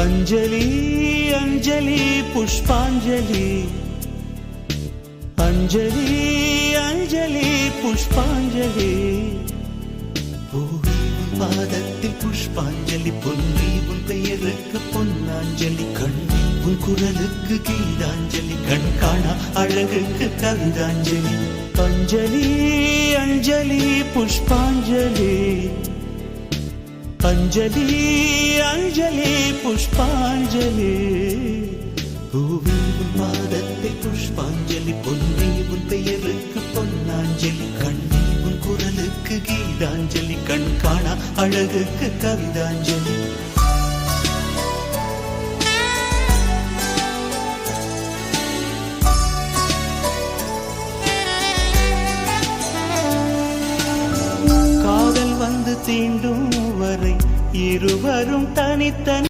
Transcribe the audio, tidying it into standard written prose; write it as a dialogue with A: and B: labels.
A: अंजलि अंजलि पुष्पांजलि अंजलि अंजलि पुष्पांजलि பாதத்தில் புஷ்பாஞ்சலி பொன்னி உன் பெயருக்கு பொன்னாஞ்சலி கண்ணி உன் குரலுக்கு கீதாஞ்சலி கண் காணா அழகுக்கு கவிதாஞ்சலி अंजलि अंजलि पुष्पांजलि अंजलि अंजलि पुष्पांजलि பாதத்தில் புஷ்பாஞ்சலி பொன்னி உன் பெயருக்கு பொன்னாஞ்சலி கண்ணி உன் குரலுக்கு கீதாஞ்சலி கண் காணா அழகுக்கு கவிதாஞ்சலி காதல் வந்து தீண்டும் வரை இருவரும் தனித்தனி